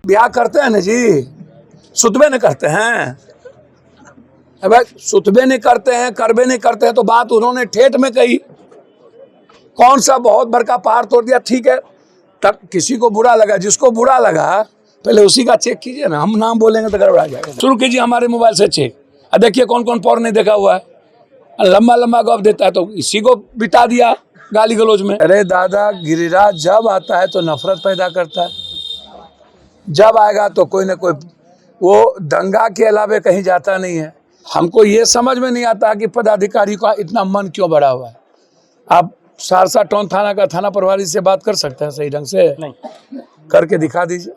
ब्याह करते हैं ना जी, सुतबे नहीं करते हैं। भाई सुतबे नहीं करते हैं, करबे नहीं करते हैं, तो बात उन्होंने ठेठ में कही। कौन सा बहुत बड़का पहाड़ तोड़ दिया, ठीक है, तब किसी को बुरा लगा, जिसको बुरा लगा पहले उसी का चेक कीजिए ना। हम नाम बोलेंगे तो गड़बड़ा जाएगा। शुरू कीजिए हमारे मोबाइल से चेक, अब देखिए कौन कौन पौर नहीं देखा हुआ है। लंबा लंबा गप देता है तो इसी को बिता दिया गाली गलौज में। अरे दादा, गिरिराज जब आता है तो नफरत पैदा करता है, जब आएगा तो कोई ना कोई, वो दंगा के अलावे कहीं जाता नहीं है। हमको ये समझ में नहीं आता कि पदाधिकारी का इतना मन क्यों बढ़ा हुआ है। आप सहरसा टाउन थाना का थाना प्रभारी से बात कर सकते हैं सही ढंग से? नहीं करके दिखा दीजिए।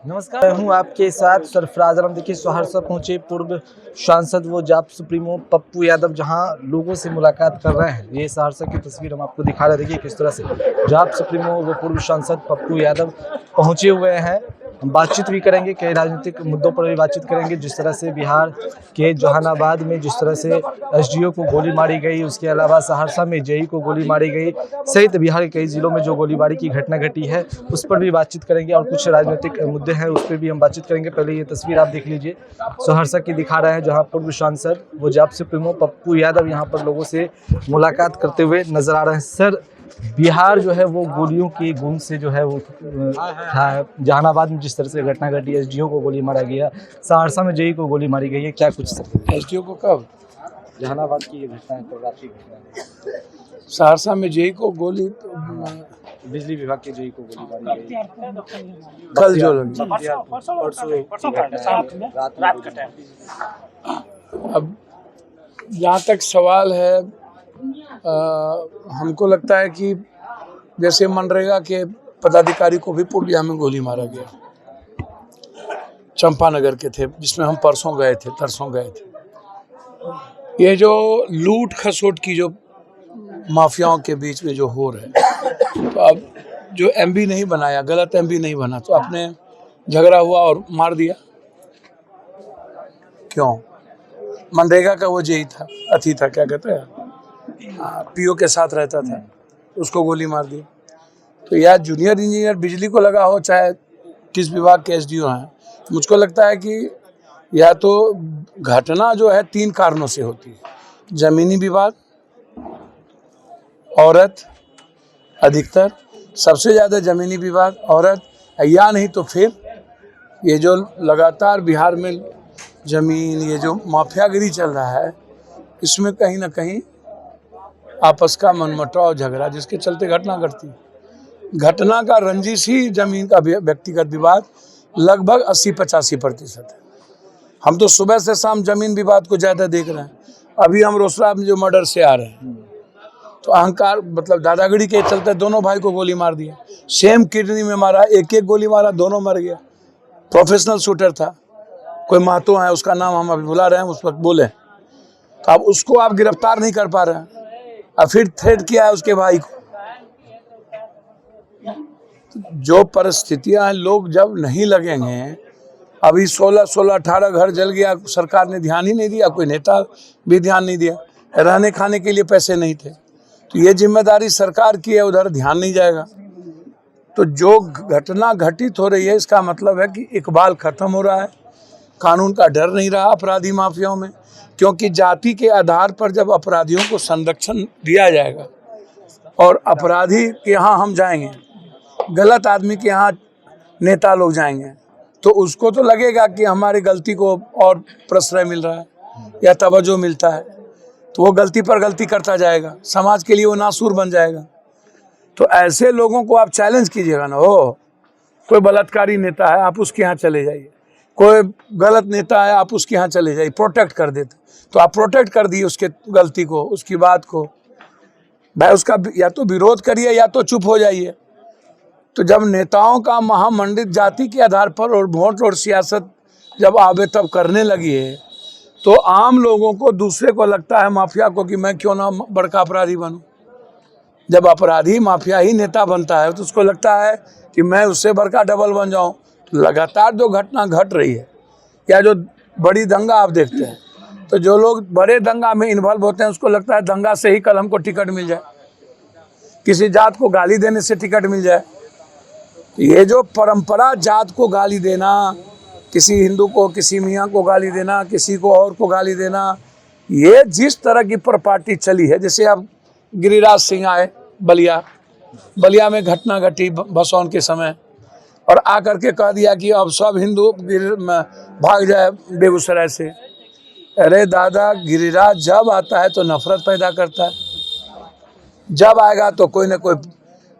नमस्कार, मैं हूं आपके साथ सरफराज आलम। देखिए, सहरसा पहुंचे पूर्व सांसद वो जाप सुप्रीमो पप्पू यादव, जहां लोगों से मुलाकात कर रहे हैं। ये सहरसा की तस्वीर हम आपको दिखा रहे हैं। देखिए किस तरह से जाप सुप्रीमो वो पूर्व सांसद पप्पू यादव पहुंचे हुए हैं। हम बातचीत भी करेंगे, कई राजनीतिक मुद्दों पर भी बातचीत करेंगे। जिस तरह से बिहार के जहानाबाद में जिस तरह से एसडीओ को गोली मारी गई, उसके अलावा सहरसा में जेई को गोली मारी गई, सहित बिहार के कई जिलों में जो गोलीबारी की घटना घटी है उस पर भी बातचीत करेंगे। और कुछ राजनीतिक मुद्दे हैं उस पर भी हम बातचीत करेंगे। पहले ये तस्वीर आप देख लीजिए, सहरसा की दिखा रहे हैं, जहाँ पूर्व सांसद वो जाप सुप्रीमो पप्पू यादव यहाँ पर लोगों से मुलाकात करते हुए नजर आ रहे हैं। सर, बिहार जो है वो गोलियों की गूंज से जो है वो जहानाबाद में जिस तरह से घटना घटी, एसडीओ को गोली मारा गया, सहरसा में जेई को गोली मारी गई है, क्या कुछ सर? एसडीओ को कब? जहानाबाद की ये घटना है, तो रात की घटना है। सहरसा में जेई को गोली, बिजली विभाग के जेई को गोली मारी गई कल जो लगी। अब जहाँ तक सवाल है, हमको लगता है कि जैसे मनरेगा के पदाधिकारी को भी पूर्णिया में गोली मारा गया, चंपानगर के थे, जिसमें हम परसों गए थे, तरसों गए थे। ये जो लूट खसोट की जो माफियाओं के बीच में जो हो रहा है, तो अब जो एमबी नहीं बनाया, गलत एमबी नहीं बना, तो आपने झगड़ा हुआ और मार दिया क्यों? मनरेगा का वो जेई था, अथी था, क्या कहते हैं, पीओ के साथ रहता था, उसको गोली मार दी। तो या जूनियर इंजीनियर बिजली को लगा हो, चाहे किस विभाग के एसडीओ हैं, मुझको लगता है कि या तो घटना जो है 3 कारणों से होती है। जमीनी विवाद, औरत, अधिकतर सबसे ज़्यादा जमीनी विवाद, औरत, या नहीं तो फिर ये जो लगातार बिहार में जमीन, ये जो माफियागिरी चल रहा है, इसमें कहीं ना कहीं आपस का मनमुटाव, झगड़ा, जिसके चलते घटना घटती है। घटना का रंजिश ही जमीन का व्यक्तिगत विवाद लगभग 80-85% है। हम तो सुबह से शाम जमीन विवाद को ज़्यादा देख रहे हैं। अभी हम रोसड़ा में जो मर्डर से आ रहे हैं, तो अहंकार, मतलब दादागिरी के चलते दोनों भाई को गोली मार दिया, सेम किडनी में मारा, एक एक गोली मारा, दोनों मर गया। प्रोफेशनल शूटर था, कोई महतो है, उसका नाम हम अभी भुला रहे हैं, उस वक्त बोले, तो अब उसको आप गिरफ्तार नहीं कर पा रहे हैं, और फिर थ्रेट किया है उसके भाई को। जो परिस्थितियां हैं, लोग जब नहीं लगेंगे, अभी 16-18 घर जल गया, सरकार ने ध्यान ही नहीं दिया, कोई नेता भी ध्यान नहीं दिया, रहने खाने के लिए पैसे नहीं थे, तो ये जिम्मेदारी सरकार की है, उधर ध्यान नहीं जाएगा। तो जो घटना घटित हो रही है, इसका मतलब है कि इकबाल खत्म हो रहा है, कानून का डर नहीं रहा अपराधी माफियाओं में, क्योंकि जाति के आधार पर जब अपराधियों को संरक्षण दिया जाएगा और अपराधी के यहाँ हम जाएंगे, गलत आदमी के यहाँ नेता लोग जाएंगे, तो उसको तो लगेगा कि हमारी गलती को और प्रश्रय मिल रहा है या तवज्जो मिलता है, तो वो गलती पर गलती करता जाएगा, समाज के लिए वो नासूर बन जाएगा। तो ऐसे लोगों को आप चैलेंज कीजिएगा ना, हो कोई बलात्कारी नेता है, आप उसके यहाँ चले जाइए, कोई गलत नेता है, आप उसके यहाँ चले जाइए, प्रोटेक्ट कर देते, तो आप प्रोटेक्ट कर दिए उसके गलती को, उसकी बात को। भाई उसका या तो विरोध करिए या तो चुप हो जाइए। तो जब नेताओं का महामंडित जाति के आधार पर और वोट और सियासत जब आवे तब करने लगी है, तो आम लोगों को, दूसरे को लगता है माफिया को कि मैं क्यों ना बड़का अपराधी बनूं। जब अपराधी माफिया ही नेता बनता है, तो उसको लगता है कि मैं उससे बड़का डबल बन जाऊं। लगातार जो घटना घट रही है, या जो बड़ी दंगा आप देखते हैं, तो जो लोग बड़े दंगा में इन्वॉल्व होते हैं, उसको लगता है दंगा से ही कल हमको टिकट मिल जाए, किसी जात को गाली देने से टिकट मिल जाए, ये जो परंपरा जात को गाली देना, किसी हिंदू को, किसी मियाँ को गाली देना, किसी को और को गाली देना, ये जिस तरह की प्रॉपर्टी चली है, जैसे अब गिरिराज सिंह आए बलिया में घटना घटी भसौन के समय, और आकर के कह दिया कि अब सब हिंदू भाग जाए बेगूसराय से। अरे दादा, गिरिराज जब आता है तो नफरत पैदा करता है, जब आएगा तो कोई ना कोई,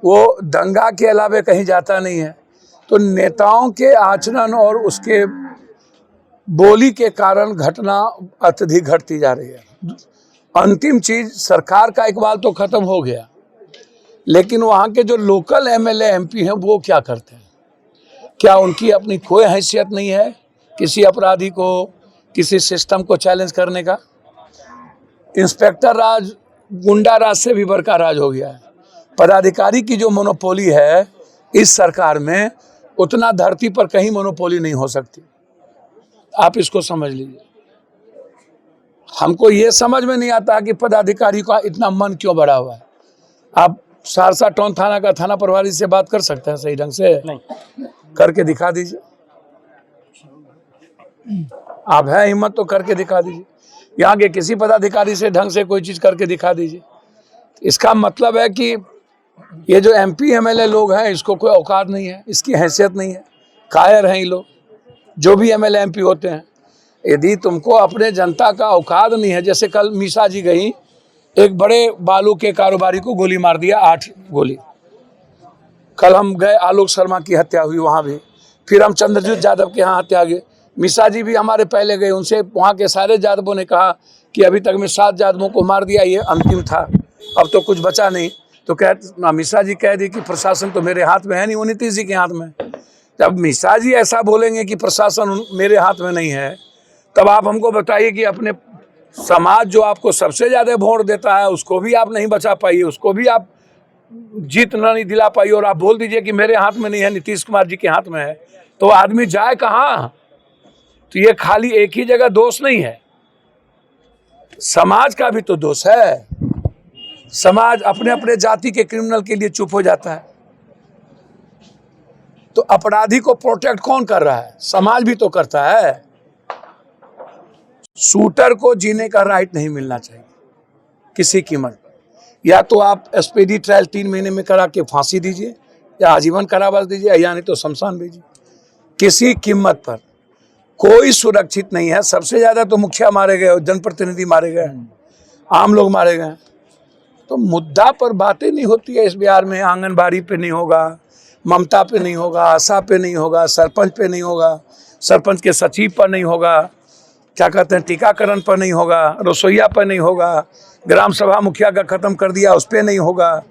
वो दंगा के अलावे कहीं जाता नहीं है। तो नेताओं के आचरण और उसके बोली के कारण घटना अत्यधिक घटती जा रही है। अंतिम चीज, सरकार का इकबाल तो खत्म हो गया, लेकिन वहाँ के जो लोकल एमएलए एमपी हैं वो क्या करते हैं? क्या उनकी अपनी कोई हैसियत नहीं है किसी अपराधी को, किसी सिस्टम को चैलेंज करने का? इंस्पेक्टर राज गुंडा राज से भी बड़का राज हो गया है। पदाधिकारी की जो मोनोपोली है इस सरकार में, उतना धरती पर कहीं मोनोपोली नहीं हो सकती। आप इसको समझ लीजिए। हमको ये समझ में नहीं आता कि पदाधिकारी का इतना मन क्यों बढ़ा हुआ है। आप सहरसा टाउन थाना का थाना प्रभारी से बात कर सकते हैं सही ढंग से? नहीं करके दिखा दीजिए। आप है हिम्मत तो करके दिखा दीजिए। यहाँ के किसी पदाधिकारी से ढंग से कोई चीज करके दिखा दीजिए। इसका मतलब है कि ये जो एमपी एमएलए लोग हैं, इसको कोई औकात नहीं है, इसकी हैसियत नहीं है, कायर हैं ये लोग, जो भी एमएलए एमपी होते हैं। यदि तुमको अपने जनता का औकात नहीं है, जैसे कल मीसा जी गई, एक बड़े बालू के कारोबारी को गोली मार दिया, 8 गोली। कल हम गए, आलोक शर्मा की हत्या हुई वहाँ भी, फिर हम चंद्रजीत यादव के यहाँ हत्या गए। मीसा जी भी हमारे पहले गए, उनसे वहाँ के सारे यादवों ने कहा कि अभी तक में 7 यादवों को मार दिया, ये अंतिम था, अब तो कुछ बचा नहीं। तो मीसा जी कह दी कि प्रशासन तो मेरे हाथ में है नहीं, वो नीतीश जी के हाथ में। जब मीसा जी ऐसा बोलेंगे कि प्रशासन मेरे हाथ में नहीं है, तब आप हमको बताइए कि अपने समाज जो आपको सबसे ज़्यादा वोट देता है उसको भी आप नहीं बचा पाइए, उसको भी आप जीत नहीं दिला पाइए, और आप बोल दीजिए कि मेरे हाथ में नहीं है, नीतीश कुमार जी के हाथ में है, तो आदमी जाए कहाँ? तो ये खाली एक ही जगह दोष नहीं है, समाज का भी तो दोष है। समाज अपने अपने जाति के क्रिमिनल के लिए चुप हो जाता है, तो अपराधी को प्रोटेक्ट कौन कर रहा है? समाज भी तो करता है। शूटर को जीने का राइट नहीं मिलना चाहिए किसी कीमत पर। या तो आप स्पीडी ट्रायल 3 महीने में करा के फांसी दीजिए, या आजीवन कारावास दीजिए, या नहीं तो शमशान भेजिए। किसी कीमत पर कोई सुरक्षित नहीं है। सबसे ज्यादा तो मुखिया मारे गए, जनप्रतिनिधि मारे गए, आम लोग मारे गए। तो मुद्दा पर बातें नहीं होती है इस बिहार में। आंगनबाड़ी पे नहीं होगा, ममता पे नहीं होगा, आशा पे नहीं होगा, सरपंच पे नहीं होगा, सरपंच के सचिव पर नहीं होगा, क्या कहते हैं, टीकाकरण पर नहीं होगा, रसोईया पर नहीं होगा, ग्राम सभा मुखिया का खत्म कर दिया उस पर नहीं होगा,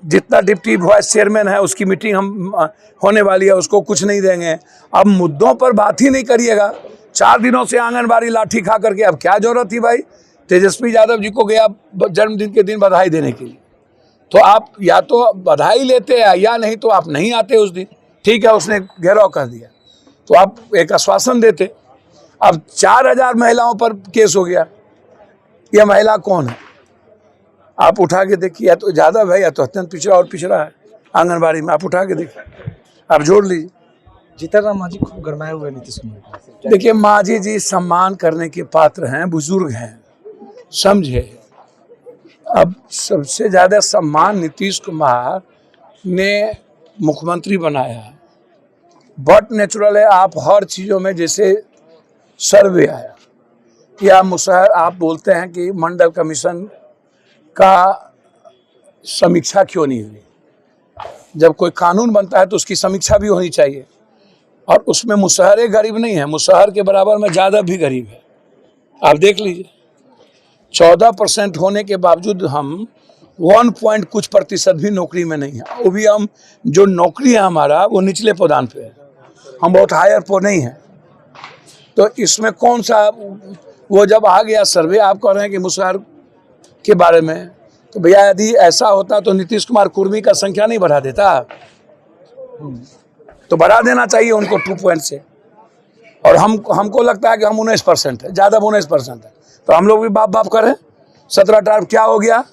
जितना डिप्टी वाइस चेयरमैन है उसकी मीटिंग हम होने वाली है उसको कुछ नहीं देंगे। अब मुद्दों पर बात ही नहीं करिएगा। 4 दिनों से आंगनबाड़ी लाठी खा करके, अब क्या जरूरत थी भाई? तेजस्वी यादव जी को गया जन्मदिन के दिन बधाई देने के लिए, तो आप या तो बधाई लेते हैं या नहीं तो आप नहीं आते उस दिन। ठीक है, उसने घेराव कर दिया तो आप एक आश्वासन देते। अब 4000 महिलाओं पर केस हो गया। यह महिला कौन है? आप उठा के देखिए, या तो यादव है या तो अत्यंत पिछड़ा और पिछड़ा है आंगनबाड़ी में। आप उठा के देखिए, आप जोड़ लीजिए। जीतनराम मांझी खूब गरमाए हुए नीतीश कुमार। देखिए, मांझी जी सम्मान करने के पात्र हैं, बुजुर्ग हैं, समझे। अब सबसे ज्यादा सम्मान नीतीश कुमार ने मुख्यमंत्री बनाया है। बट नेचुरल है, आप हर चीज़ों में, जैसे सर्वे आया या मुसहर, आप बोलते हैं कि मंडल कमीशन का समीक्षा क्यों नहीं हुई? जब कोई कानून बनता है तो उसकी समीक्षा भी होनी चाहिए, और उसमें मुसहरे गरीब नहीं है, मुसहर के बराबर में ज़्यादा भी गरीब है। आप देख लीजिए, 14% होने के बावजूद हम 1 कुछ प्रतिशत भी नौकरी में नहीं है। वो भी हम, जो नौकरी है हमारा वो निचले पदान पे है, हम बहुत हायर पर नहीं है। तो इसमें कौन सा, वो जब आ गया सर्वे, आप कह रहे हैं कि मुसहर के बारे में, तो भैया यदि ऐसा होता तो नीतीश कुमार कुर्मी का संख्या नहीं बढ़ा देता? तो बढ़ा देना चाहिए उनको 2 पॉइंट से। और हमको लगता है कि हम 19% है, ज़्यादा 19% है, तो हम लोग भी बाप बाप करें। 17-18 क्या हो गया?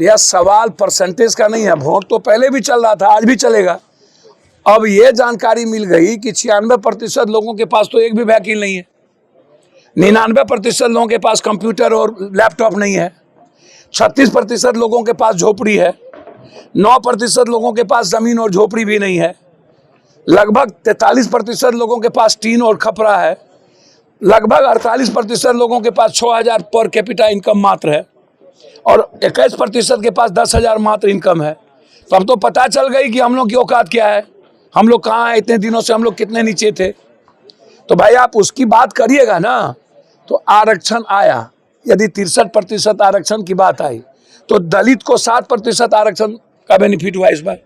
यह सवाल परसेंटेज का नहीं है। वोट तो पहले भी चल रहा था, आज भी चलेगा। अब ये जानकारी मिल गई कि 96% लोगों के पास तो एक भी वहीकल नहीं है, 99% लोगों के पास कंप्यूटर और लैपटॉप नहीं है, 36% लोगों के पास झोपड़ी है, 9% लोगों के पास जमीन और झोपड़ी भी नहीं है, लगभग 43% लोगों के पास टीन और खपरा है, लगभग 48% लोगों के पास 6,000 पर कैपिटा इनकम मात्र है और 21% के पास 10,000 मात्र इनकम है। तो अब तो पता चल गई कि हम लोग की औकात क्या है, हम लोग कहाँ हैं, इतने दिनों से हम लोग कितने नीचे थे। तो भाई आप उसकी बात करिएगा ना। तो आरक्षण आया, यदि 63% आरक्षण की बात आई तो दलित को 7% आरक्षण का बेनिफिट हुआ इस बार।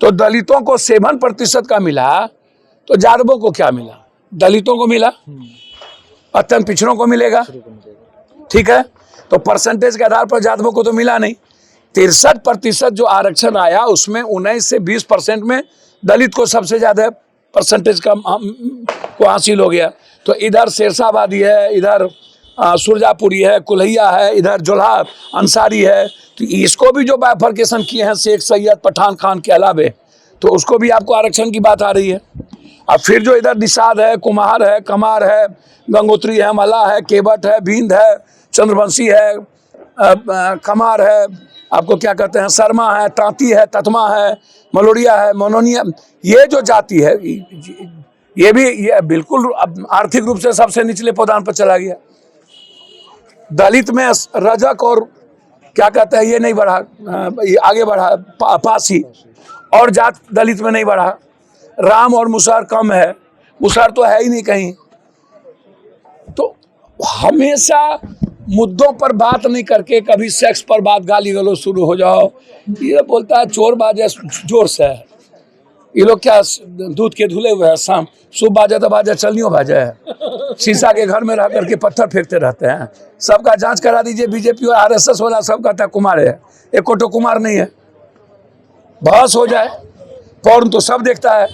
तो दलितों को 7% का मिला, तो जादवों को क्या मिला? दलितों को मिला, अत्यंत पिछड़ों को मिलेगा। ठीक है, तो परसेंटेज के आधार पर जादवों को तो मिला नहीं। 63% जो आरक्षण आया उसमें 19 से 20% में दलित को सबसे ज्यादा परसेंटेज का को हासिल हो गया। तो इधर शेरशाहबादी है, इधर सुरजापुरी है, कुल्हैया है, इधर जोल्हा अंसारी है। तो इसको भी जो बाइफर्केशन किए हैं शेख सैयद पठान खान के अलावे, तो उसको भी आपको आरक्षण की बात आ रही है। अब फिर जो इधर निषाद है, कुम्हार है, कमार है, गंगोत्री है, मला है, केवट है, बींद है, चंद्रवंशी है, कमार है, आपको क्या कहते हैं, शर्मा है, तांती है, ततमा है, मलोड़िया है, मनोनिया, ये जो जाति है ये भी ये बिल्कुल आर्थिक रूप से सबसे निचले पदान पर चला गया। दलित में रजक और क्या कहते हैं ये नहीं बढ़ा, आगे बढ़ा पासी, और जात दलित में नहीं बढ़ा। राम और मुसहर कम है, मुसहर तो है ही नहीं कहीं। तो हमेशा मुद्दों पर बात नहीं करके कभी सेक्स पर बात, गाली गलौज शुरू हो जाओ। ये बोलता है चोर बाजे जोर से है, ये लोग क्या दूध के धुले हुए हैं, शाम सुबह बाजा तो बाजा चलनियों बाजा है। शीशा के घर में रह करके पत्थर फेंकते रहते हैं। सबका जांच करा दीजिए, बीजेपी और आरएसएस वाला सब कहता है कुमार है, एक कोटो कुमार नहीं है। बहस हो जाए, पॉर्न तो सब देखता है।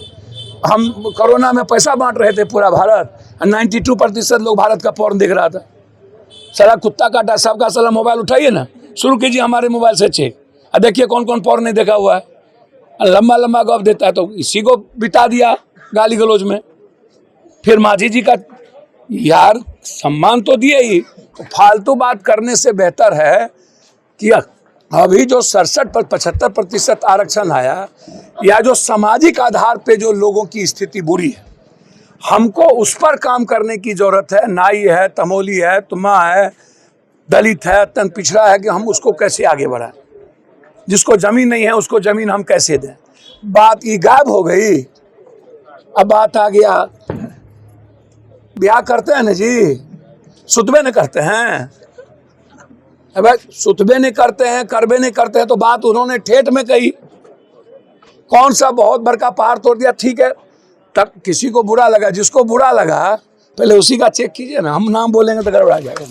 हम कोरोना में पैसा बांट रहे थे पूरा भारत, 92% लोग भारत का पॉर्न देख रहा था। सारा कुत्ता काटा सबका साला मोबाइल उठाइए ना, शुरू कीजिए हमारे मोबाइल से चेक, अब देखिए कौन कौन पॉर्न नहीं देखा हुआ है। लंबा लंबा गप देता है तो इसी को बिता दिया गाली गलौज में। फिर माझी जी का यार सम्मान तो दिए ही, तो फालतू बात करने से बेहतर है कि अभी जो 67 पर 75% आरक्षण आया, या जो सामाजिक आधार पे जो लोगों की स्थिति बुरी है, हमको उस पर काम करने की जरूरत है। नाई है, तमोली है, तुम्हा है, दलित है, अत्यंत पिछड़ा है, कि हम उसको कैसे आगे बढ़ाएं। जिसको जमीन नहीं है उसको जमीन हम कैसे दें। बात ये गायब हो गई। अब बात आ गया, ब्याह करते हैं ना जी, सुतबे नहीं करते हैं। अब सुतबे नहीं करते हैं, करबे नहीं करते हैं, तो बात उन्होंने ठेठ में कही। कौन सा बहुत बड़का पहाड़ तोड़ दिया, ठीक है, तब किसी को बुरा लगा, जिसको बुरा लगा पहले उसी का चेक कीजिए ना। हम नाम बोलेंगे तो गड़बड़ा जाएगा।